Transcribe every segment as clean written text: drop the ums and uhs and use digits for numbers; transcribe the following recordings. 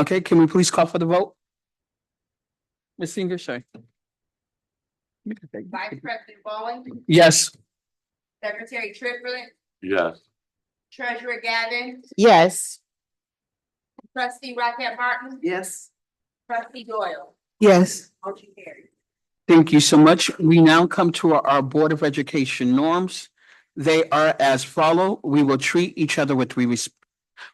Okay, can we please call for the vote? Ms. Singer, sorry. Vice President Bowen, Yes. Secretary Triplett, Yes. Treasurer Gavin, Yes. Trustee Rocket Martin, Yes. Trustee Doyle. Yes. Motion carried. Thank you so much. We now come to our Board of Education norms. They are as follow. We will treat each other with respect.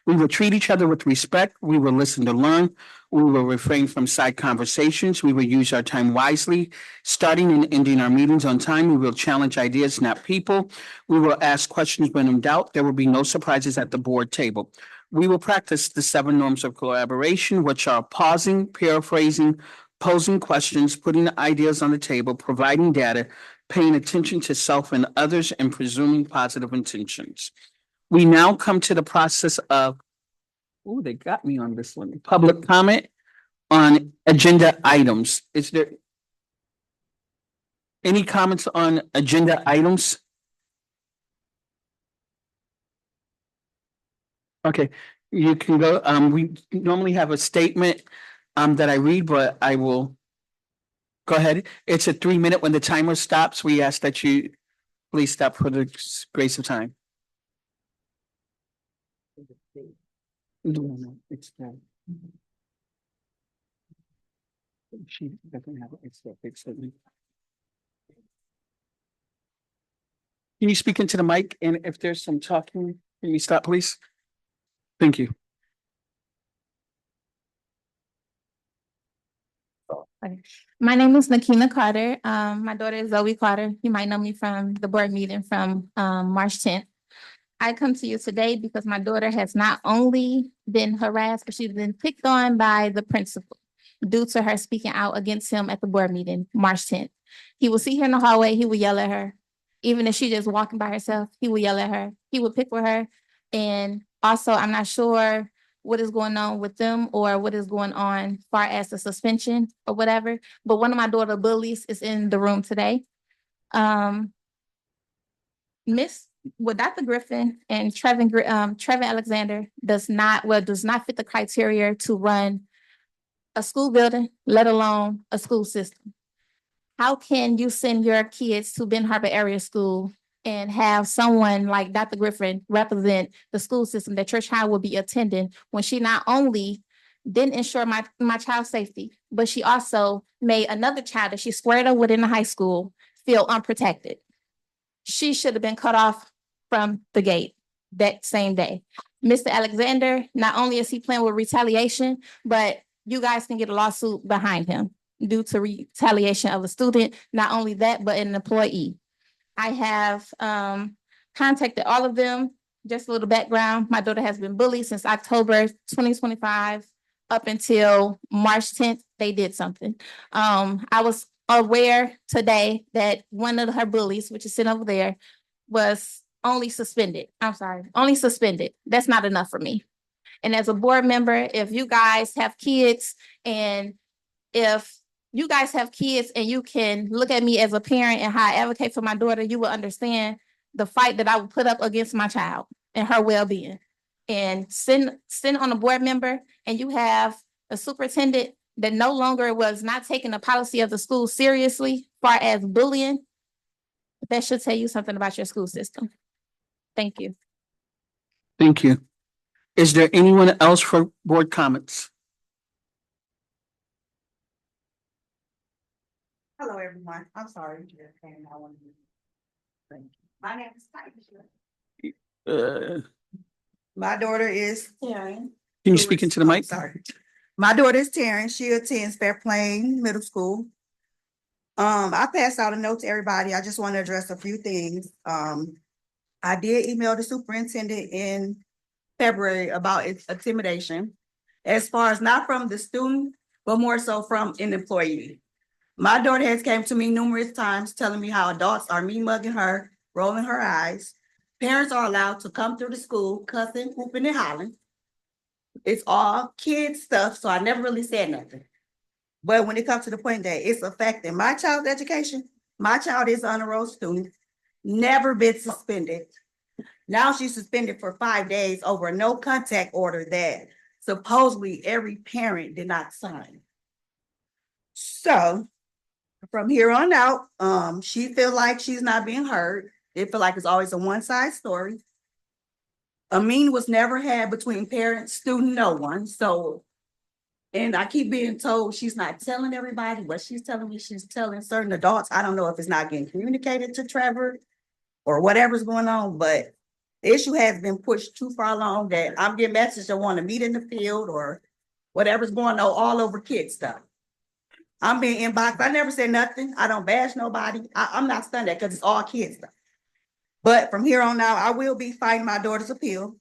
We will treat each other with respect. We will listen to learn. We will refrain from side conversations. We will use our time wisely. Starting and ending our meetings on time. We will challenge ideas, not people. We will ask questions when in doubt. There will be no surprises at the board table. We will practice the 7 norms of collaboration, which are pausing, paraphrasing, posing questions, putting ideas on the table, providing data, paying attention to self and others, and presuming positive intentions. We now come to the process of, oh, they got me on this one, public comment on agenda items. Is there any comments on agenda items? Okay, you can go. We normally have a statement that I read, but I will go ahead. It's a 3-minute. When the timer stops, we ask that you please stop for the grace of time. No, it's that. She doesn't have it. It's that big statement. Can you speak into the mic? And if there's some talking, can you stop, please? Thank you. My name is Nakina Carter. My daughter is Zoe Carter. You might know me from the board meeting from March 10th. I come to you today because my daughter has not only been harassed, but she's been picked on by the principal due to her speaking out against him at the board meeting, March 10th. He will see her in the hallway, he will yell at her. Even if she's just walking by herself, he will yell at her. He will pick with her. And also, I'm not sure what is going on with them or what is going on far as the suspension or whatever. But one of my daughter bullies is in the room today. Dr. Griffin and Trevin Alexander does not fit the criteria to run a school building, let alone a school system. How can you send your kids to Ben Harbor area school and have someone like Dr. Griffin represent the school system that your child will be attending when she not only didn't ensure my child's safety, but she also made another child that she squared up with in the high school feel unprotected? She should have been cut off from the gate that same day. Mr. Alexander, not only is he playing with retaliation, but you guys can get a lawsuit behind him due to retaliation of a student. Not only that, but an employee. I have contacted all of them. Just a little background. My daughter has been bullied since October 2025 up until March 10th. They did something. I was aware today that one of her bullies, which is sitting over there, was only suspended. I'm sorry, only suspended. That's not enough for me. And as a board member, if you guys have kids and you can look at me as a parent and how I advocate for my daughter, you will understand the fight that I would put up against my child and her well-being. And send on a board member and you have a superintendent that no longer was not taking the policy of the school seriously, far as bullying, that should tell you something about your school system. Thank you. Thank you. Is there anyone else for board comments? Hello, everyone. I'm sorry. My name is Titus. My daughter is Taryn. Can you speak into the mic? Sorry. My daughter is Taryn. She attends Fair Plain Middle School. I passed out a note to everybody. I just want to address a few things. I did email the superintendent in February about its intimidation, as far as not from the student, but more so from an employee. My daughter has came to me numerous times telling me how adults are mean mugging her, rolling her eyes. Parents are allowed to come through the school, cussing, whooping, and hollering. It's all kids stuff, so I never really said nothing. But when it comes to the point that it's affecting my child's education, my child is an honor roll student, never been suspended. Now she's suspended for 5 days over a no contact order that supposedly every parent did not sign. So from here on out, she feel like she's not being heard. They feel like it's always a one-side story. A meeting was never had between parents, student, no one. So, and I keep being told she's not telling everybody what she's telling me. She's telling certain adults. I don't know if it's not getting communicated to Trevor or whatever's going on, but the issue has been pushed too far along that I'm getting messages that want to meet in the field or whatever's going on all over kid stuff. I'm being inboxed. I never said nothing. I don't bash nobody. I'm not stunned at because it's all kids stuff. But from here on out, I will be fighting my daughter's appeal.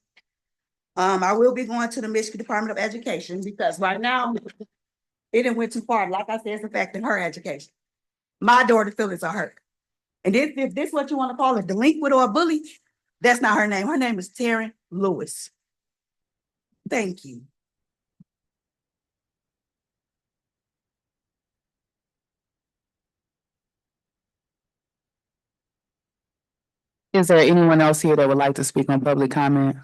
I will be going to the Michigan Department of Education because right now it didn't went too far. Like I said, it's affecting her education. My daughter's feelings are hurt. And if this is what you want to call a delinquent or a bully, that's not her name. Her name is Taryn Lewis. Thank you. Is there anyone else here that would like to speak on public comment?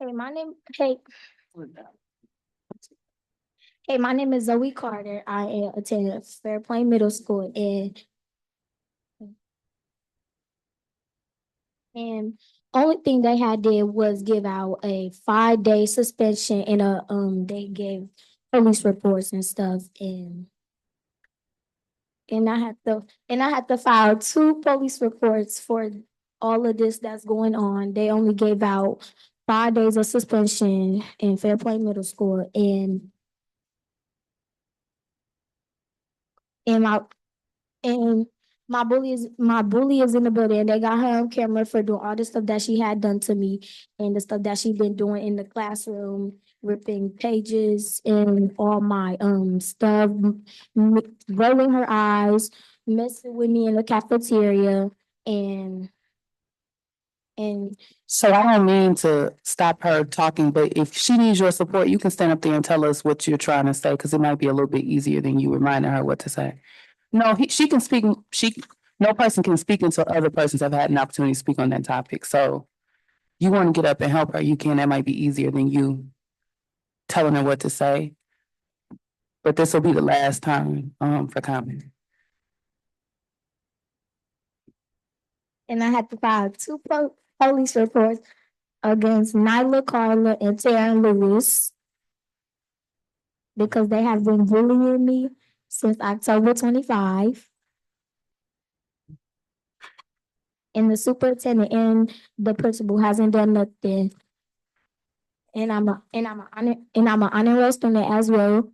Hey, my name is Zoe Carter. I attend Fairplain Middle School and only thing they had did was give out a 5-day suspension and they gave police reports and stuff and I had to file 2 police reports for all of this that's going on. They only gave out 5 days of suspension in Fairplain Middle School and my bully is in the building and they got her on camera for doing all the stuff that she had done to me and the stuff that she been doing in the classroom, ripping pages and all my stuff, rolling her eyes, messing with me in the cafeteria and So I don't mean to stop her talking, but if she needs your support, you can stand up there and tell us what you're trying to say, because it might be a little bit easier than you reminding her what to say. No, she can speak, no person can speak until other persons have had an opportunity to speak on that topic. So you want to get up and help her, you can. That might be easier than you telling her what to say. But this will be the last time for comment. I had to file 2 police reports against Nyla, Carla, and Taryn Lewis because they have been bullying me since October 25. And the superintendent and the principal hasn't done nothing. And I'm an honor roll student as well.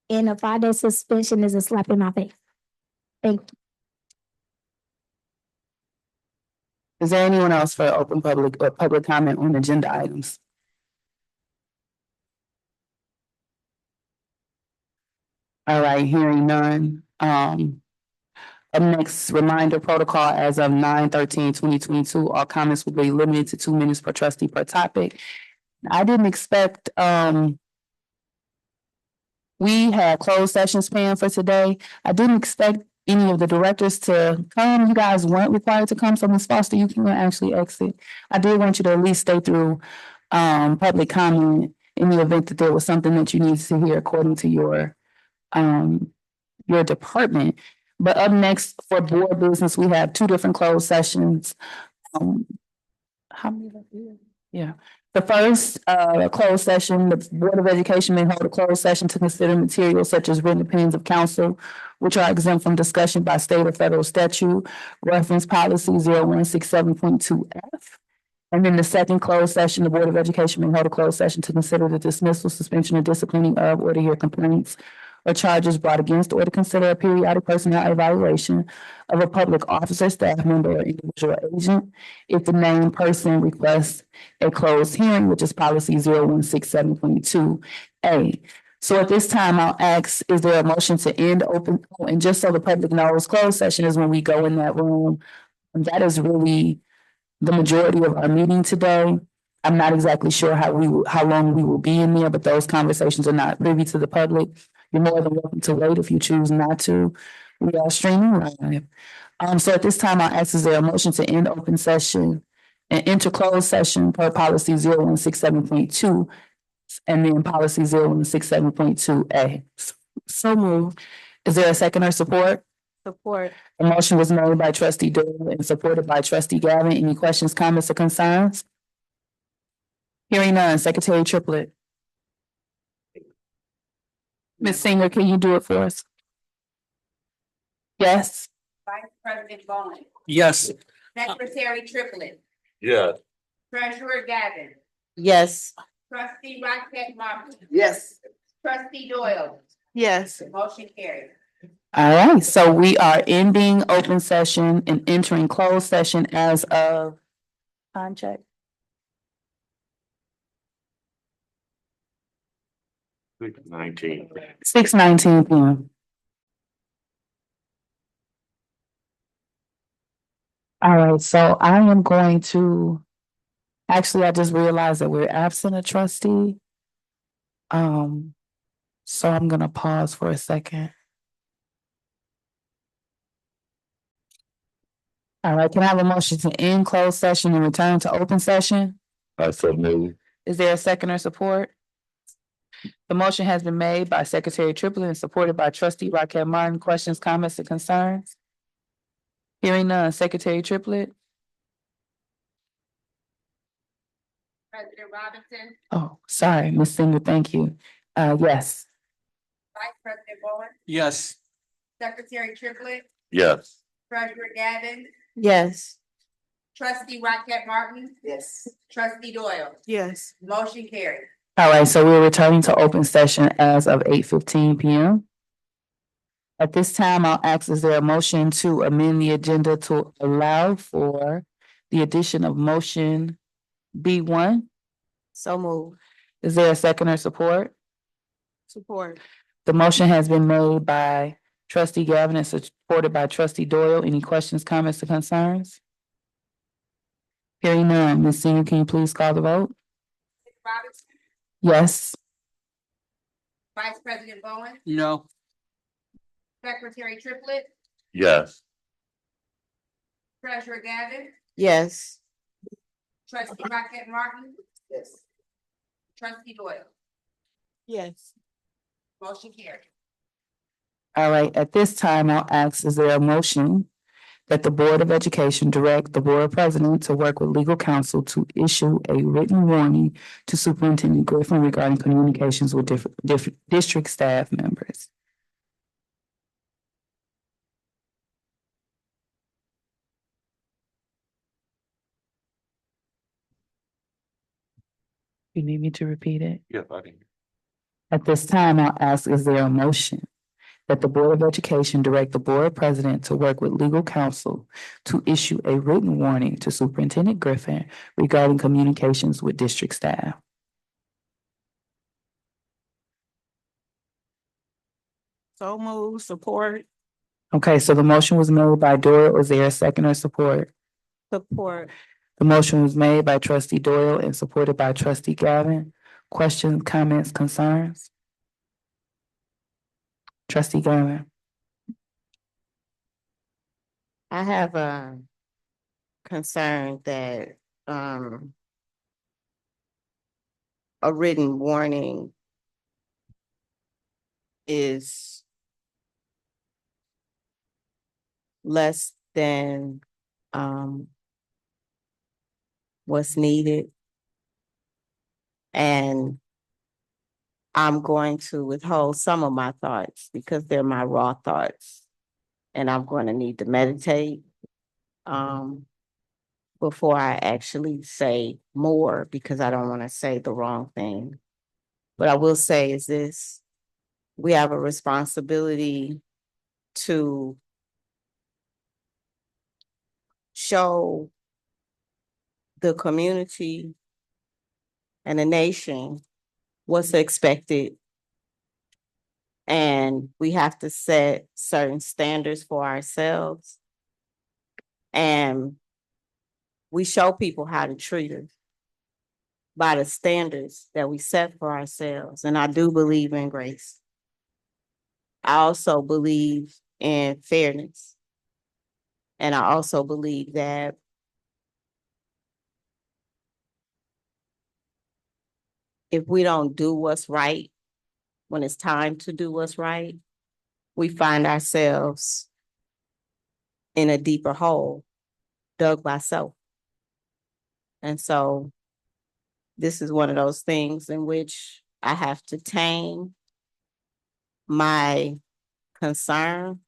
And a 5-day suspension is a slap in my face. Thank you. Is there anyone else for open public or public comment on agenda items? All right, hearing none. Up next, reminder protocol as of 9/13/2022. All comments will be limited to 2 minutes per trustee per topic. I didn't expect, we had closed sessions planned for today. I didn't expect any of the directors to come. You guys weren't required to come, so Ms. Foster, you can actually exit. I did want you to at least stay through, public comment in the event that there was something that you needed to hear according to your department. But up next for board business, we have 2 different closed sessions. How many of you? Yeah. The first closed session, the Board of Education may hold a closed session to consider materials such as written opinions of council, which are exempt from discussion by state or federal statute, reference policy 0167.2F. And then the second closed session, the Board of Education may hold a closed session to consider the dismissal, suspension, or disciplining of, or to hear complaints or charges brought against, or to consider a periodic personnel evaluation of a public officer, staff member, or individual agent if the named person requests a closed hearing, which is policy 0167.2A. So at this time, I'll ask, is there a motion to end open? And just so the public knows, closed session is when we go in that room. And that is really the majority of our meeting today. I'm not exactly sure how long we will be in there, but those conversations are not privy to the public. You're more than welcome to wait if you choose not to. We are streaming live. So at this time, I'll ask, is there a motion to end open session and enter closed session per policy 0167.2 and then policy 0167.2A? So moved. Is there a second or support? Support. A motion was made by trustee Doyle and supported by trustee Gavin. Any questions, comments, or concerns? Hearing none, Secretary Triplett. Ms. Singer, can you do it for us? Yes. Vice President Bowen, Yes. Secretary Triplett, Yeah. Treasurer Gavin, Yes. Trustee Rocket Martin, Yes. Trustee Doyle, Yes. motion carried. All right, so we are ending open session and entering closed session as of time check. 19. 6:19 p.m. All right, so I am going to, actually, I just realized that we're absent a trustee. So I'm gonna pause for a second. All right, can I have a motion to end closed session and return to open session? I so move. Is there a second or support? The motion has been made by Secretary Triplett and supported by trustee Rocket Martin. Questions, comments, and concerns? Hearing none, Secretary Triplett. President Robinson, Oh, sorry, Ms. Singer, thank you. Yes. Vice President Bowen, Yes. Secretary Triplett, Yes. Treasurer Gavin, Yes. Trustee Rocket Martin, Yes. Trustee Doyle, Yes. motion carried. All right, so we're returning to open session as of 8:15 p.m. At this time, I'll ask, is there a motion to amend the agenda to allow for the addition of motion B1? So move. Is there a second or support? Support. The motion has been made by trustee Gavin and supported by trustee Doyle. Any questions, comments, or concerns? Hearing none, Ms. Singer, can you please call the vote? Robinson, Yes. Vice President Bowen, No. Secretary Triplett, Yes. Treasurer Gavin, Yes. Trustee Rocket Martin, Yes. Trustee Doyle, Yes. motion carried. All right, at this time, I'll ask, is there a motion that the Board of Education direct the Board President to work with legal counsel to issue a written warning to Superintendent Griffin regarding communications with different district staff members? You need me to repeat it? Yes, I can. At this time, I'll ask, is there a motion that the Board of Education direct the Board President to work with legal counsel to issue a written warning to Superintendent Griffin regarding communications with district staff? So move. Support. Okay, so the motion was made by Doyle. Is there a second or support? Support. The motion was made by trustee Doyle and supported by trustee Gavin. Questions, comments, concerns? Trustee Gavin. I have a concern that a written warning is less than what's needed. And I'm going to withhold some of my thoughts because they're my raw thoughts. And I'm going to need to meditate before I actually say more, because I don't want to say the wrong thing. What I will say is this: we have a responsibility to show the community and the nation what's expected And we have to set certain standards for ourselves. And we show people how to treat us by the standards that we set for ourselves. And I do believe in grace. I also believe in fairness. And I also believe that if we don't do what's right when it's time to do what's right, we find ourselves in a deeper hole dug by self. And so this is one of those things in which I have to tame my concern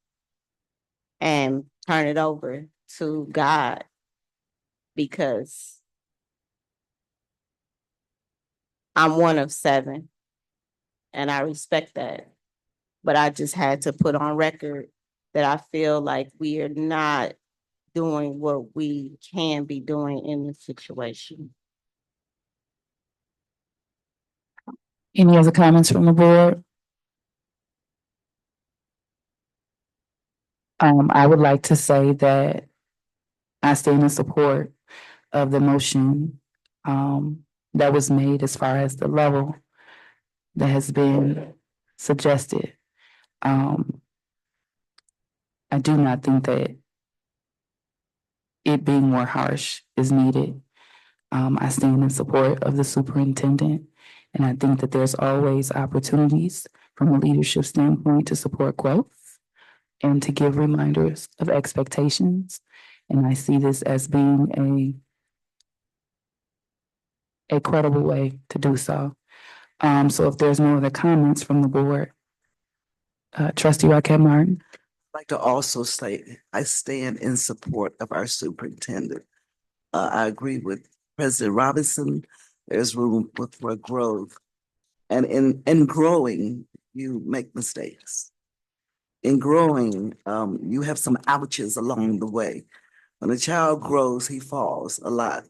and turn it over to God, because I'm one of 7 and I respect that. But I just had to put on record that I feel like we are not doing what we can be doing in this situation. Any other comments from the board? I would like to say that I stand in support of the motion that was made as far as the level that has been suggested. I do not think that it being more harsh is needed. I stand in support of the superintendent, and I think that there's always opportunities from a leadership standpoint to support growth and to give reminders of expectations. And I see this as being a credible way to do so. So if there's no other comments from the board, Trustee Raquel Martin. Like to also say, I stand in support of our superintendent. I agree with President Robinson. There's room for growth. And in growing, you make mistakes. In growing, you have some ouches along the way. When a child grows, he falls a lot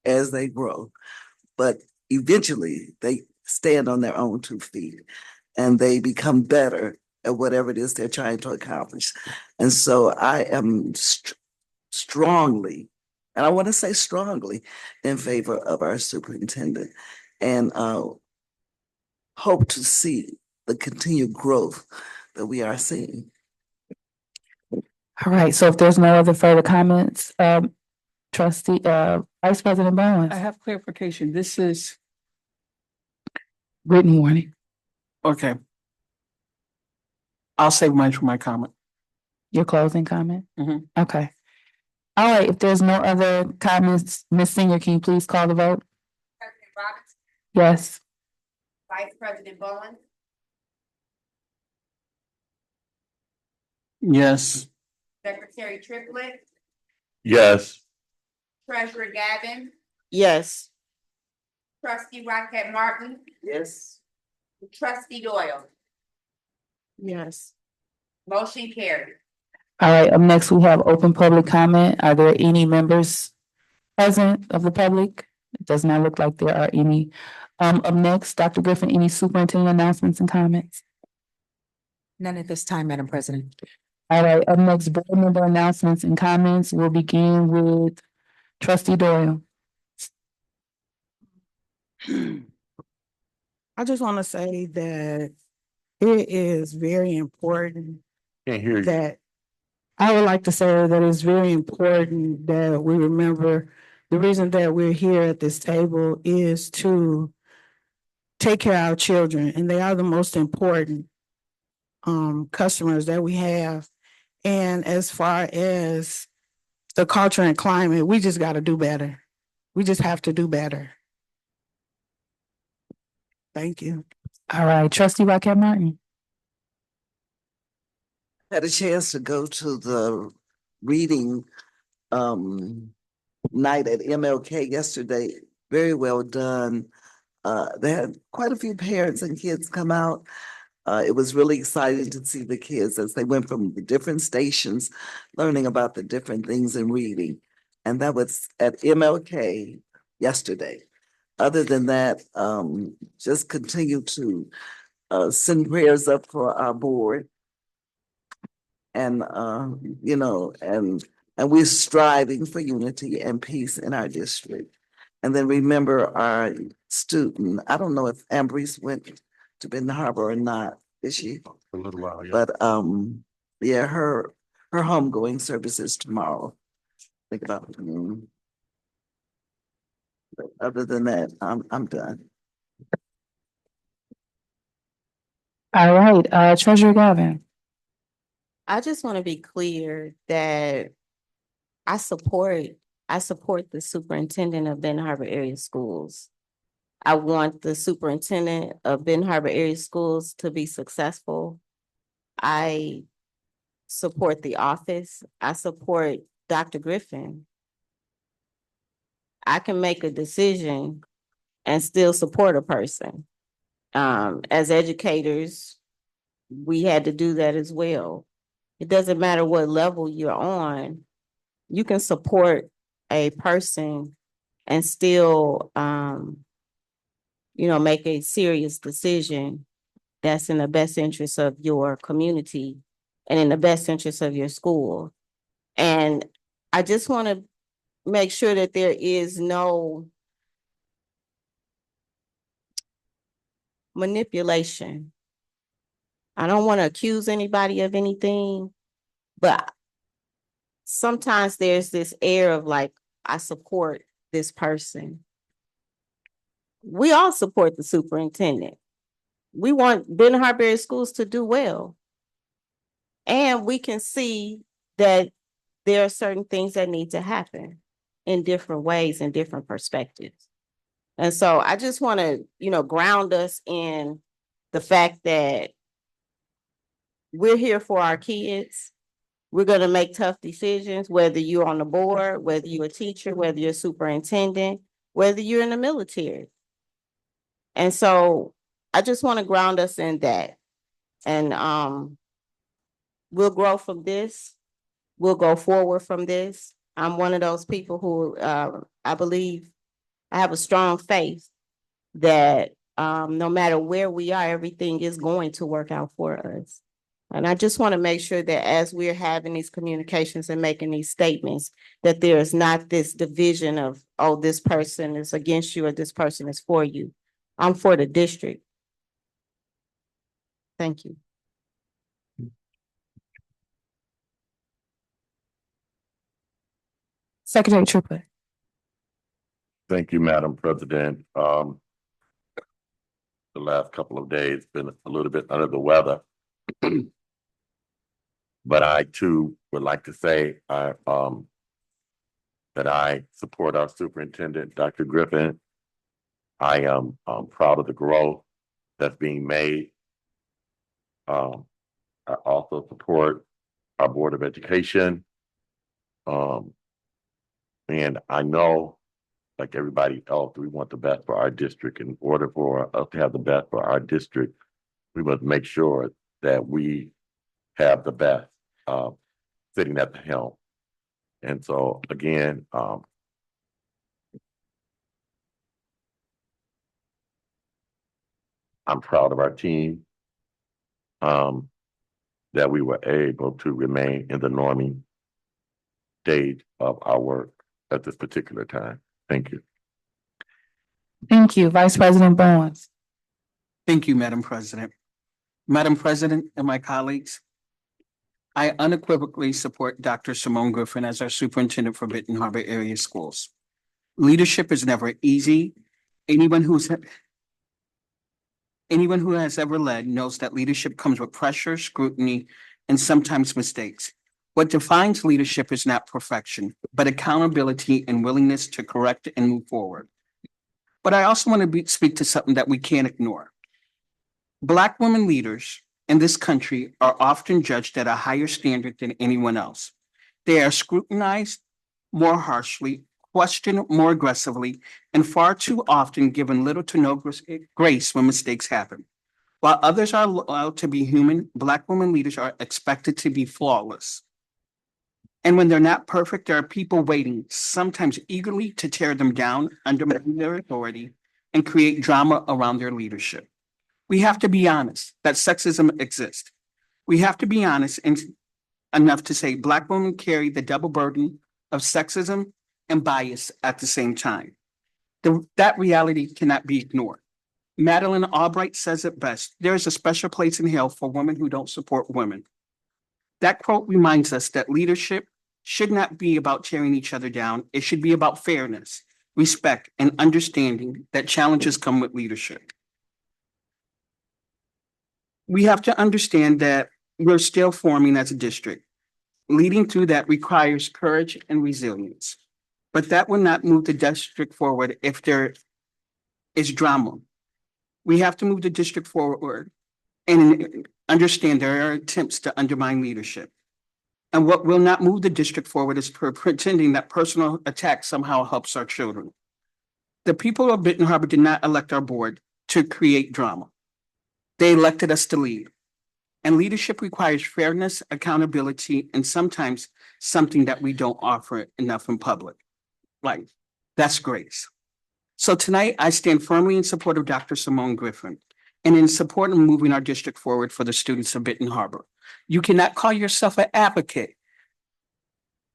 as they grow. But eventually, they stand on their own 2 feet and they become better at whatever it is they're trying to accomplish. And so I am strongly, and I want to say strongly, in favor of our superintendent, and hope to see the continued growth that we are seeing. All right, so if there's no other further comments, Trustee, Vice President Bowens. I have clarification. This is, Written warning. okay. I'll save mine for my comment. Your closing comment? Mhm. Okay. All right, if there's no other comments, Ms. Senior, can you please call the vote? President Robinson, Yes. Vice President Bowen, Yes. Secretary Triplett, Yes. Treasurer Gavin, Yes. Trustee Rocket Martin, Yes. Trustee Doyle. Yes. Motion carried. All right, up next, we have open public comment. Are there any members present of the public? It does not look like there are any. Up next, Dr. Griffin, any superintendent announcements and comments? None at this time, Madam President. All right, up next, board member announcements and comments. We'll begin with Trustee Doyle. I just want to say that it is very important Can't hear you. that I would like to say that it's very important that we remember the reason that we're here at this table is to take care of our children, and they are the most important customers that we have. And as far as the culture and climate, we just got to do better. We just have to do better. Thank you. All right, Trustee Raquel Martin. Had a chance to go to the reading night at MLK yesterday. Very well done. They had quite a few parents and kids come out. It was really exciting to see the kids as they went from the different stations, learning about the different things in reading. And that was at MLK yesterday. Other than that, just continue to send prayers up for our board. And, and we're striving for unity and peace in our district. And then remember our student, I don't know if Ambrise went to Benton Harbor or not, is she? A little while, yeah. But, yeah, her homegoing service is tomorrow. Think about it. But other than that, I'm done. All right, Treasurer Gavin. I just want to be clear that I support the superintendent of Benton Harbor Area Schools. I want the superintendent of Benton Harbor Area Schools to be successful. I support the office. I support Dr. Griffin. I can make a decision and still support a person. As educators, we had to do that as well. It doesn't matter what level you're on, you can support a person and still, make a serious decision that's in the best interest of your community and in the best interest of your school. And I just want to make sure that there is no manipulation. I don't want to accuse anybody of anything, but sometimes there's this air of like, I support this person. We all support the superintendent. We want Benton Harbor Area Schools to do well. And we can see that there are certain things that need to happen in different ways and different perspectives. And so I just want to, ground us in the fact that we're here for our kids. We're going to make tough decisions, whether you're on the board, whether you're a teacher, whether you're a superintendent, whether you're in the military. And so I just want to ground us in that. And we'll grow from this. We'll go forward from this. I'm one of those people who I believe I have a strong faith that no matter where we are, everything is going to work out for us. And I just want to make sure that as we're having these communications and making these statements, that there is not this division of, oh, this person is against you or this person is for you. I'm for the district. Thank you. Secretary Trooper. Thank you, Madam President. The last couple of days been a little bit under the weather. But I too would like to say that I support our superintendent, Dr. Griffin. I am proud of the growth that's being made. I also support our Board of Education. And I know, like everybody else, we want the best for our district. In order for us to have the best for our district, we must make sure that we have the best sitting at the helm. And so again, I'm proud of our team, that we were able to remain in the norming stage of our work at this particular time. Thank you. Thank you, Vice President Bowens. Thank you, Madam President. Madam President and my colleagues, I unequivocally support Dr. Simone Griffin as our superintendent for Benton Harbor Area Schools. Leadership is never easy. Anyone who has ever led knows that leadership comes with pressure, scrutiny, and sometimes mistakes. What defines leadership is not perfection, but accountability and willingness to correct and move forward. But I also want to speak to something that we can't ignore. Black women leaders in this country are often judged at a higher standard than anyone else. They are scrutinized more harshly, questioned more aggressively, and far too often given little to no grace when mistakes happen. While others are allowed to be human, Black women leaders are expected to be flawless. And when they're not perfect, there are people waiting, sometimes eagerly, to tear them down, undermine their authority, and create drama around their leadership. We have to be honest that sexism exists. We have to be honest enough to say Black women carry the double burden of sexism and bias at the same time. That reality cannot be ignored. Madeleine Albright says it best: there is a special place in hell for women who don't support women. That quote reminds us that leadership should not be about tearing each other down. It should be about fairness, respect, and understanding that challenges come with leadership. We have to understand that we're still forming as a district. Leading through that requires courage and resilience. But that will not move the district forward if there is drama. We have to move the district forward and understand there are attempts to undermine leadership. And what will not move the district forward is pretending that personal attack somehow helps our children. The people of Benton Harbor did not elect our board to create drama. They elected us to lead. And leadership requires fairness, accountability, and sometimes something that we don't offer enough in public. Like, that's grace. So tonight, I stand firmly in support of Dr. Simone Griffin and in support of moving our district forward for the students of Benton Harbor. You cannot call yourself an advocate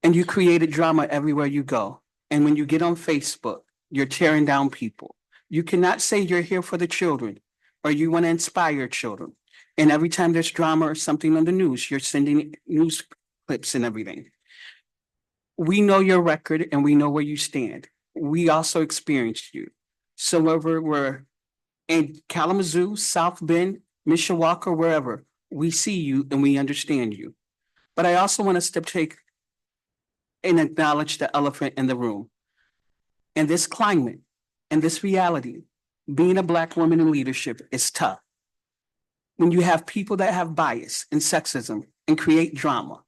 and you created drama everywhere you go. And when you get on Facebook, you're tearing down people. You cannot say you're here for the children or you want to inspire children. And every time there's drama or something on the news, you're sending news clips and everything. We know your record and we know where you stand. We also experienced you. So whether we're in Kalamazoo, South Bend, Mishawaka, wherever, we see you and we understand you. But I also want us to take and acknowledge the elephant in the room. In this climate, in this reality, being a Black woman in leadership is tough. When you have people that have bias and sexism and create drama,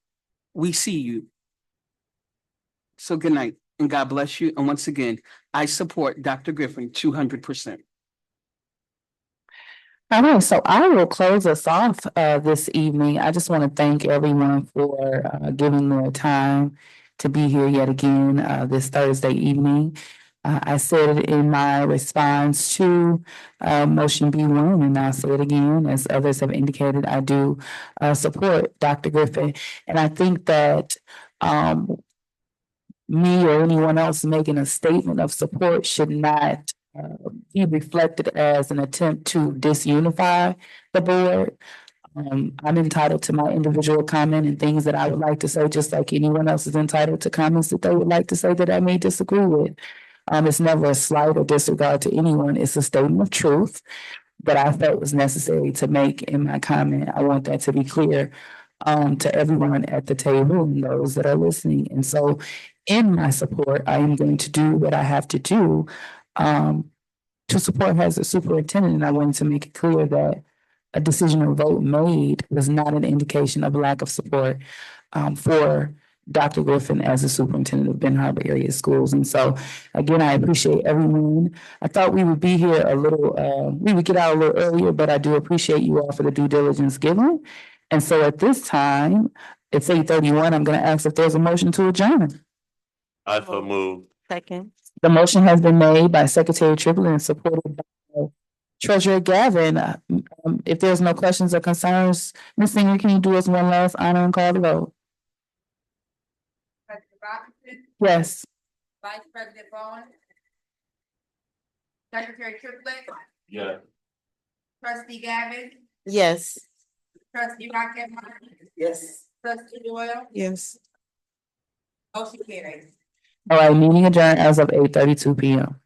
we see you. So good night and God bless you. And once again, I support Dr. Griffin 200%. All right, so I will close us off this evening. I just want to thank everyone for giving their time to be here yet again this Thursday evening. I said it in my response to motion B1, and I'll say it again, as others have indicated, I do support Dr. Griffin. And I think that me or anyone else making a statement of support should not be reflected as an attempt to disunify the board. I'm entitled to my individual comment and things that I would like to say, just like anyone else is entitled to comments that they would like to say that I may disagree with. It's never a slight or disregard to anyone. It's a statement of truth that I felt was necessary to make in my comment. I want that to be clear to everyone at the table and those that are listening. And so in my support, I am going to do what I have to do to support her as a superintendent. And I wanted to make it clear that a decision or vote made was not an indication of lack of support for Dr. Griffin as the superintendent of Benton Harbor area schools. And so again, I appreciate everyone. I thought we would be here a little, we would get out a little earlier, but I do appreciate you all for the due diligence given. And so at this time, it's 8:31. I'm going to ask if there's a motion to adjourn. I so move. Second. The motion has been made by Secretary Triplett and supported by Treasurer Gavin. If there's no questions or concerns, Ms. Singer, can you do us one last honor and call the vote? President Robinson, Yes. Vice President Bowen, Secretary Triplett, Yeah. Trustee Gavin, Yes. Trustee Rocket Martin, Yes. Trustee Doyle, Yes. motion carries. All right, meeting adjourned as of 8:32 p.m.